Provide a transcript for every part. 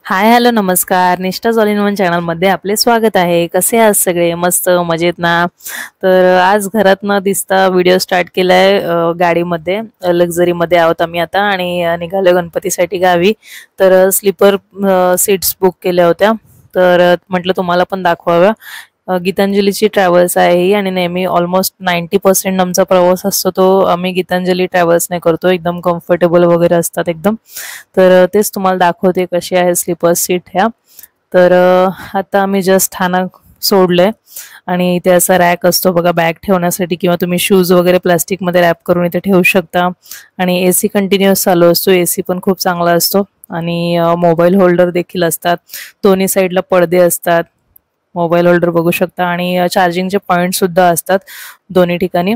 हाय, hello, नमस्कार. निष्ठा all in one चॅनलमध्ये आपले स्वागत आहे. कसे आहात सगळे? मस्त मजेत ना? तर आज घरात न दिसता व्हिडिओ स्टार्ट केलाय गाडीमध्ये. लक्झरीमध्ये आहोत आम्ही आता आणि निघालो गणपतीसाठी गावी. तर स्लीपर सीट्स बुक केल्या होत्या. तर म्हटलं तुम्हाला पण दाखवाव्या. गीतांजलीची ट्रॅव्हल्स आहे ही आणि नेहमी ऑलमोस्ट 90% आमचा प्रवास असतो तो आम्ही गीतांजली ट्रॅव्हल्सने करतो. एकदम कम्फर्टेबल वगैरे असतात एकदम. तर तेच तुम्हाला दाखवते कशी आहे स्लीपर सीट ह्या. तर आता आम्ही जस्ट स्थानक सोडलंय आणि इथे असा रॅक असतो बघा बॅग ठेवण्यासाठी किंवा तुम्ही शूज वगैरे प्लास्टिकमध्ये रॅप करून इथे ठेवू शकता. आणि एसी कंटिन्युअस चालू असतो. एसी पण खूप चांगला असतो आणि मोबाईल होल्डर देखील असतात. दोन्ही साईडला पडदे असतात. मोबाईल होल्डर बघू शकता आणि चार्जिंगचे पॉइंट सुद्धा असतात दोन्ही ठिकाणी.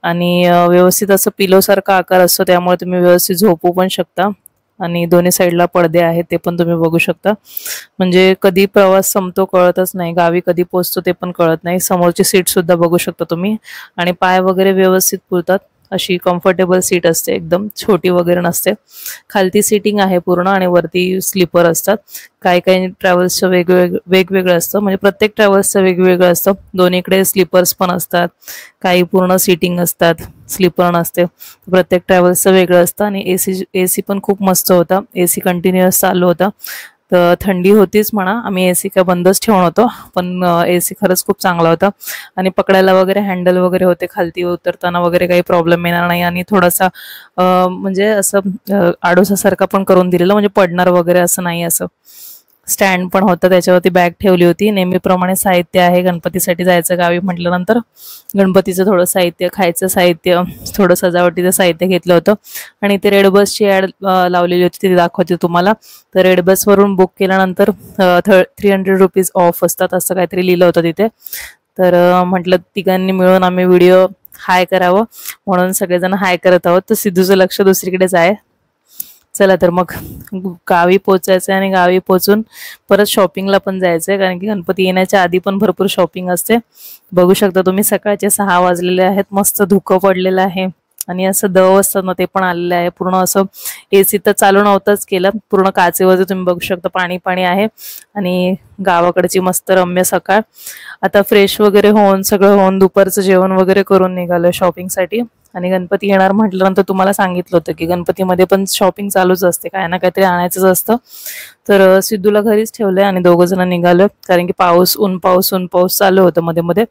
आणि व्यवस्थित असं पिलो सारखा आकार असतो त्यामुळे तुम्ही व्यवस्थित झोपू पण शकता. आणि दोन्ही साईडला पडदे आहेत ते पण तुम्ही बघू शकता. म्हणजे कधी प्रवास संपतो कळतच नाही, गावी कधी पोहोचतो ते पण कळत नाही. समोरची सीट सुद्धा बघू शकता तुम्ही. आणि पाय वगैरे व्यवस्थित पुरतात. अशी कम्फर्टेबल सीट असते, एकदम छोटी वगैरे नसते. खालती सीटिंग आहे पूर्ण आणि वरती स्लीपर असतात. काही काही ट्रॅव्हल्सचं वेगवेगळं असतं, म्हणजे प्रत्येक ट्रॅव्हल्सचं वेगवेगळं असतं. दोन्हीकडे स्लीपर्स पण असतात, काही पूर्ण सीटिंग असतात, स्लीपर नसते. प्रत्येक ट्रॅव्हल्सचं वेगळं असतं. आणि एसी पण खूप मस्त होता. एसी कंटिन्युअस चालू होता. तर थंडी होतीच म्हणा, आम्ही एसी काय बंदच ठेवून होतो, पण एसी खरंच खूप चांगला होता. आणि पकडायला वगैरे हँडल वगैरे होते, खालती उतरताना वगैरे काही प्रॉब्लेम येणार नाही. आणि थोडासा म्हणजे असं आडोसासारखा पण करून दिलेलं, म्हणजे पडणार वगैरे असं नाही. असं स्टँड पण होतं, त्याच्यावरती बॅग ठेवली होती. नेहमीप्रमाणे साहित्य आहे, गणपतीसाठी जायचं गावी म्हटल्यानंतर गणपतीचं थोडं साहित्य, खायचं साहित्य, थोडं सजावटीचं साहित्य घेतलं होतं. आणि ते रेड बसची ॲड लावलेली होती, ती दाखवते तुम्हाला. तर रेड बसवरून बुक केल्यानंतर 300 रुपीज ऑफ असतात असं काहीतरी लिहिलं होतं तिथे. तर म्हटलं तिघांनी मिळून आम्ही व्हिडिओ हाय करावं म्हणून सगळेजण हाय करत आहोत. तर सिद्धूचं लक्ष दुसरीकडेच आहे. चला तर मग गावी पोचायचं आहे आणि गावी पोचून परत शॉपिंगला पण जायचं आहे, कारण की गणपती येण्याच्या आधी पण भरपूर शॉपिंग असते. बघू शकता तुम्ही, सकाळचे 6 वाजलेले आहेत. मस्त धुकं पडलेलं आहे आणि असं दव असतं ना ते पण आलेलं आहे. पूर्ण असं एसी तर चालू नव्हतंच केलं, पूर्ण काचेवरती तुम्ही बघू शकता पाणी पाणी आहे. आणि गावाकडची मस्त रम्य सकाळ. आता फ्रेश वगैरे होऊन सगळं होऊन दुपारचं जेवण वगैरे करून निघालोय शॉपिंगसाठी. आणि गणपती येणार म्हटल्यानंतर तुम्हाला सांगितलं होतं की गणपतीमध्ये पण शॉपिंग चालूच असते, काय ना काहीतरी आणायचंच असतं. तर सिद्धूला घरीच ठेवलंय आणि दोघं जण निघालो, कारण की ऊन पाऊस चालू होतं मध्ये मध्ये.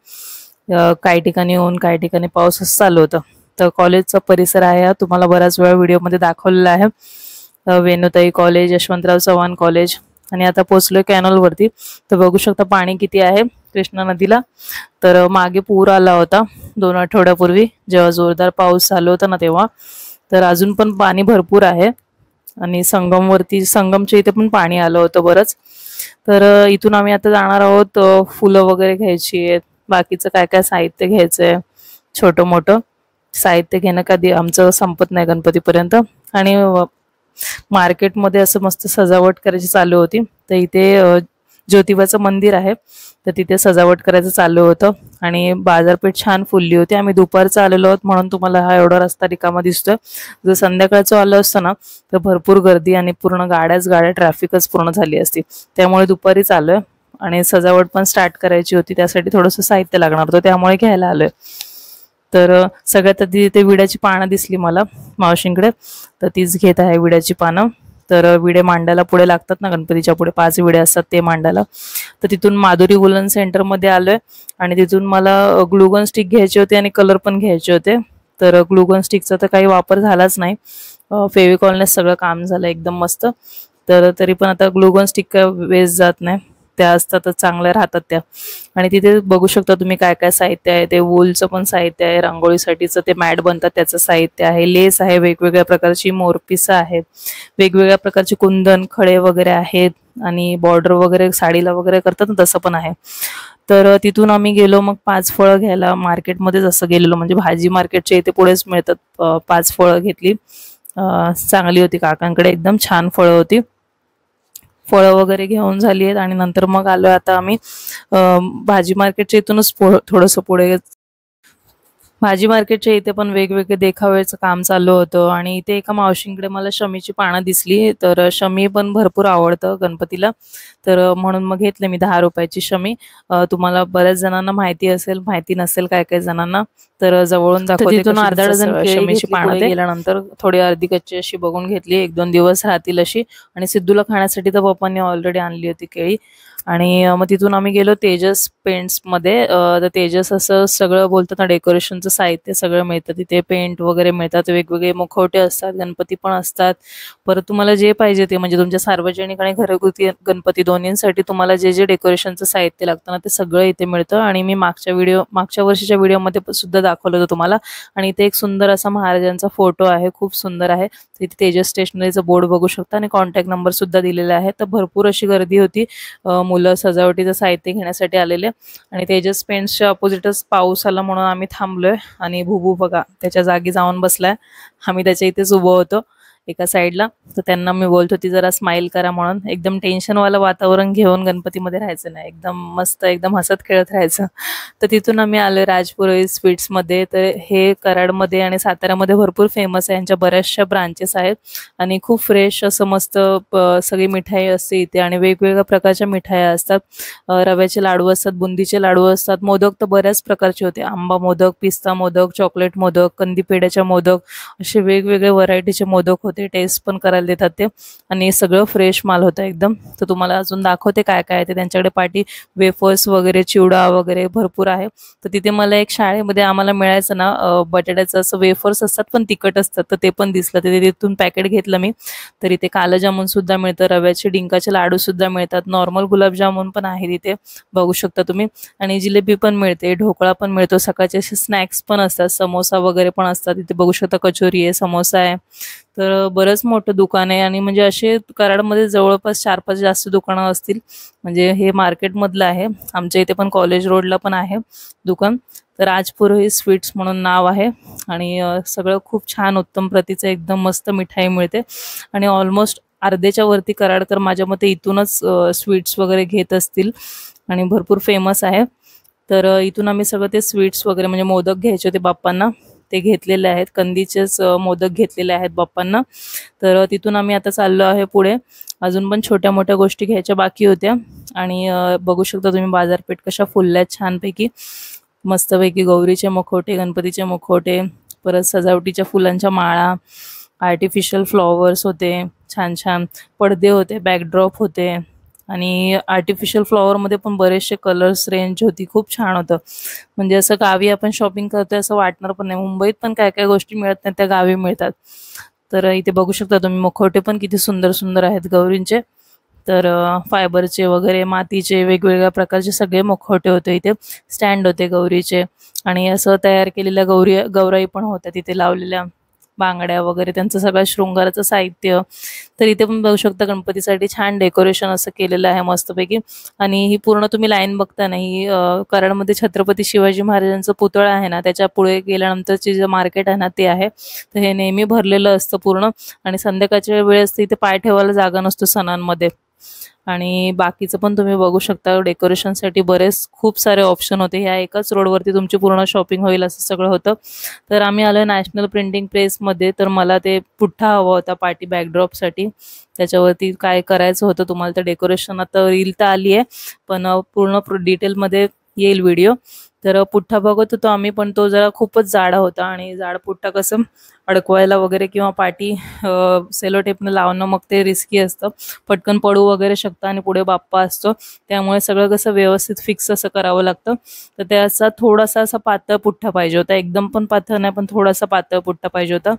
काही ठिकाणी ऊन, काही ठिकाणी पाऊस असं चालू होतं. तर कॉलेजचा परिसर आहे हा, तुम्हाला बराच वेळा व्हिडिओमध्ये दाखवलेला आहे. वेणुताई कॉलेज, यशवंतराव चव्हाण कॉलेज. आणि आता पोहोचलोय कॅनलवरती. तर बघू शकता पाणी किती आहे कृष्णा नदीला. तर मागे पूर आला होता 2 आठवड्यापूर्वी, जेव्हा जोरदार पाऊस चालू होता ना तेव्हा. तर अजून पण पाणी भरपूर आहे. आणि संगमच्या इथे पण पाणी आलं होतं बरंच. तर इथून आम्ही आता जाणार आहोत. फुलं वगैरे घ्यायची आहेत, बाकीचं काय काय साहित्य घ्यायचंय, छोटं मोठं साहित्य घेणं कधी आमचं संपत नाही गणपतीपर्यंत. आणि मार्केटमध्ये असं मस्त सजावट करायची चालू होती. तर इथे ज्योतिबाचं मंदिर आहे, तर तिथे सजावट करायचं चालू होतं. आणि बाजारपेठ छान फुलली होती. आम्ही दुपारचं आलेलो आहोत म्हणून तुम्हाला हा एवढा रस्ता रिकामा दिसतोय. जर संध्याकाळचं आलं असतं ना तर भरपूर गर्दी आणि पूर्ण गाड्या ट्रॅफिकच पूर्ण झाली असती. त्यामुळे दुपारीच आलोय. आणि सजावट पण स्टार्ट करायची होती, त्यासाठी थोडंसं साहित्य लागणार होतं, त्यामुळे घ्यायला आलोय. तर सगळ्यात आधी ते विड्याची पानं दिसली मला मावशींकडे, तर तीच घेत आहे विड्याची पानं. तर विडे मांडायला पुढे लागतात ना, गणपतीच्या पुढे 5 विडे असतात ते मांडायला. तर तिथून माधुरी वुलन सेंटरमध्ये आलोय. आणि तिथून मला ग्लुगन स्टिक घ्यायचे होते आणि कलर पण घ्यायचे होते. तर ग्लुगन स्टिकचा तर काही वापर झालाच नाही, फेविकॉलने सगळं काम झालं एकदम मस्त. तर तरी पण आता ग्लुगन स्टिक काय वेस्ट जात नाही, त्या असतातच, चांगल्या राहतात त्या. आणि तिथे बघू शकता तुम्ही काय काय साहित्य आहे. ते वूलचं पण साहित्य आहे, रांगोळीसाठीचं ते मॅट बनतात त्याचं साहित्य आहे, लेस आहे, वेगवेगळ्या प्रकारची मोरपिसं आहेत, वेगवेगळ्या प्रकारचे कुंदन खडे वगैरे आहेत. आणि बॉर्डर वगैरे साडीला वगैरे करतात ना तसं पण आहे. तर तिथून आम्ही गेलो मग 5 फळं घ्यायला. मार्केटमध्येच असं गेलेलो, म्हणजे भाजी मार्केटच्या इथे पुढेच मिळतात. 5 फळं घेतली. चांगली होती, काकांकडे एकदम छान फळं होती. फळं वगैरे घेऊन झाली आहेत. आणि नंतर मग आलोय आता आम्ही भाजी मार्केटच्या इथूनच थोडंसं पुढे भाजी मार्केटच्या इथे पण वेगवेगळे देखाव्याचं काम चालू होतं आणि इथे एका मावशींकडे मला शमीची पानं दिसली, तर शमी पण भरपूर आवडतं गणपतीला, तर म्हणून मग घेतले मी 10 रुपयाची शमी. तुम्हाला बऱ्याच जणांना माहिती असेल, माहिती नसेल काय काय जणांना, तर जवळून दाखवते. तिथून अर्धा डझन शमीची पानं गेल्यानंतर थोडी अर्धी कच्ची अशी बघून घेतली, 1-2 दिवस राहतील अशी. आणि सिद्धूला खाण्यासाठी तर पप्पांनी ऑलरेडी आणली होती केळी. आणि मग तिथून आम्ही गेलो तेजस पेंट्स मध्ये. तर तेजस असं सगळं बोलतात ना, डेकोरेशनचं साहित्य सगळं मिळतं तिथे, पेंट वगैरे मिळतात, वेगवेगळे मुखवटे असतात, गणपती पण असतात. परत तुम्हाला जे पाहिजे ते, म्हणजे तुमच्या सार्वजनिक आणि घरगुती गणपती दोन्हींसाठी तुम्हाला जे जे डेकोरेशनचं साहित्य लागतं ना, ते सगळं इथे मिळतं. आणि मी मागच्या वर्षीच्या व्हिडिओमध्ये सुद्धा दाखवलं होतं तुम्हाला. आणि इथे एक सुंदर असा महाराजांचा फोटो आहे, खूप सुंदर आहे. तिथे तेजस स्टेशनरीचं बोर्ड बघू शकता आणि कॉन्टॅक्ट नंबर सुद्धा दिलेला आहे. तर भरपूर अशी गर्दी होती, मुलं सजावटीचं साहित्य घेण्यासाठी आलेले. आणि तेजस पेंट्सच्या अपोजिटच पाऊस आला म्हणून आम्ही थांबलोय. आणि भुबू बघा त्याच्या जागी जाऊन बसलाय, आम्ही त्याच्या इथेच उभं होतो एका साईडला. तर त्यांना मी बोलत होती जरा स्माइल करा म्हणून. एकदम टेन्शनवालं वातावरण घेऊन गणपतीमध्ये राहायचं नाही, एकदम मस्त एकदम हसत खेळत राहायचं. तर तिथून आम्ही आलो राजपुरोहित स्वीट्समध्ये. तर हे कराडमध्ये आणि साताऱ्यामध्ये भरपूर फेमस आहे, यांच्या बऱ्याचशा ब्रांचेस आहेत. आणि खूप फ्रेश असं मस्त सगळी मिठाई असते इथे, आणि वेगवेगळ्या प्रकारच्या मिठाया असतात. रव्याचे लाडू असतात, बुंदीचे लाडू असतात, मोदक तर बऱ्याच प्रकारचे होते, आंबा मोदक, पिस्ता मोदक, चॉकलेट मोदक, कंदी पेढ्याच्या मोदक, असे वेगवेगळे व्हरायटीचे मोदक होते. टेस्ट पण करायला देतात ते, आणि सगळं फ्रेश माल होता एकदम. तर तुम्हाला अजून दाखवते काय काय आहे ते. त्यांच्याकडे पार्टी वेफर्स वगैरे, चिवडा वगैरे भरपूर आहे. तर तिथे मला एक शाळेमध्ये आम्हाला मिळायचं ना, बटाट्याचं असं वेफर्स असतात पण तिखट असतात, तर ते पण दिसलं, तर तिथून पॅकेट घेतलं मी. तर इथे काला जामून सुद्धा मिळतं, रव्याचे डिंकाचे लाडू सुद्धा मिळतात, नॉर्मल गुलाबजामुन पण आहे तिथे बघू शकता तुम्ही. आणि जिलेबी पण मिळते, ढोकळा पण मिळतो, सकाळचे असे स्नॅक्स पण असतात, समोसा वगैरे पण असतात इथे बघू शकता, कचोरी आहे, समोसा आहे. तर बरंच मोठं दुकान आहे. आणि म्हणजे असे कराडमध्ये जवळपास 4-5 जास्त दुकानं असतील, म्हणजे हे मार्केटमधलं आहे. आमच्या इथे पण कॉलेज रोडला पण आहे दुकान. तर राजपुरोहित स्वीट्स म्हणून नाव आहे. आणि सगळं खूप छान उत्तम प्रतीचं एकदम मस्त मिठाई मिळते. आणि ऑलमोस्ट अर्ध्याच्या वरती कराडकर माझ्या मते इथूनच स्वीट्स वगैरे घेत असतील, आणि भरपूर फेमस आहे. तर इथून आम्ही सगळं ते स्वीट्स वगैरे, म्हणजे मोदक घ्यायचे होते बाप्पांना, ते घेतलेले आहेत, कंदीचेच मोदक घेतलेले आहेत बाप्पांना. तर तिथून आम्ही आता चाललो आहे पुढे, अजून पण छोट्या मोठ्या गोष्टी घ्यायच्या बाकी होत्या. आणि बघू शकता तुम्ही बाजारपेठ कशा फुलल्यात छानपैकी, मस्तपैकी गौरीचे मुखवटे, गणपतीचे मुखवटे, परत सजावटीच्या फुलांच्या माळा, आर्टिफिशियल फ्लॉवर्स होते, छान छान पडदे होते, बॅकड्रॉप होते. आणि आर्टिफिशियल फ्लॉवरमध्ये पण बरेचसे कलर्स रेंज होती, खूप छान होतं. म्हणजे असं गावी आपण शॉपिंग करतोय असं वाटणार पण नाही. मुंबईत पण काय काय गोष्टी मिळत नाही त्या गावी मिळतात. तर इथे बघू शकता तुम्ही मुखवटे पण किती सुंदर सुंदर आहेत गौरींचे. तर फायबरचे वगैरे, मातीचे, वेगवेगळ्या प्रकारचे सगळे मुखवटे होते इथे, स्टँड होते गौरीचे. आणि असं तयार केलेल्या गौराई पण होत्या तिथे लावलेल्या, बांगड्या वगैरे, त्यांचं सगळं शृंगाराचं साहित्य. तर इथे पण बघू शकता गणपतीसाठी छान डेकोरेशन असं केलेलं आहे मस्तपैकी. आणि ही पूर्ण तुम्ही लाईन बघता ना, ही कराडमध्ये छत्रपती शिवाजी महाराजांचं पुतळा आहे ना, त्याच्या पुढे गेल्यानंतरचे जे मार्केट आहे ना ते आहे. तर हे नेहमी भरलेलं असतं पूर्ण. आणि संध्याकाळच्या वेळेस इथे पाय ठेवायला जागा नसतो सणांमध्ये. आणि बाकीचं पण तुम्ही बघू शकता, डेकोरेशनसाठी बरेच खूप सारे ऑप्शन होते. ह्या एकाच रोडवरती तुमची पूर्ण शॉपिंग होईल असं सगळं होतं. तर आम्ही आलो नॅशनल प्रिंटिंग प्रेसमध्ये. तर मला ते पुठ्ठा हवा होता पार्टी बॅकड्रॉपसाठी, त्याच्यावरती काय करायचं होतं तुम्हाला. तर डेकोरेशन आता रील तर आली आहे, पण पूर्ण डिटेलमध्ये येईल व्हिडिओ. तर पुठ्ठा बघत होतो आम्ही, पण तो जरा खूपच जाडा होता. आणि जाड पुठ्ठा कसं अडकवायला वगैरे किंवा पाठी सेलो टेपनं लावणं मग ते रिस्की असतं, पटकन पडू वगैरे शकतं. आणि पुढे बाप्पा असतो, त्यामुळे सगळं कसं व्यवस्थित फिक्स असं करावं लागतं. तर त्याचा थोडासा असा पातळ पुठ्ठा पाहिजे होता, एकदम पण पातळ नाही, पण थोडासा पातळ पुठ्ठा पाहिजे होता.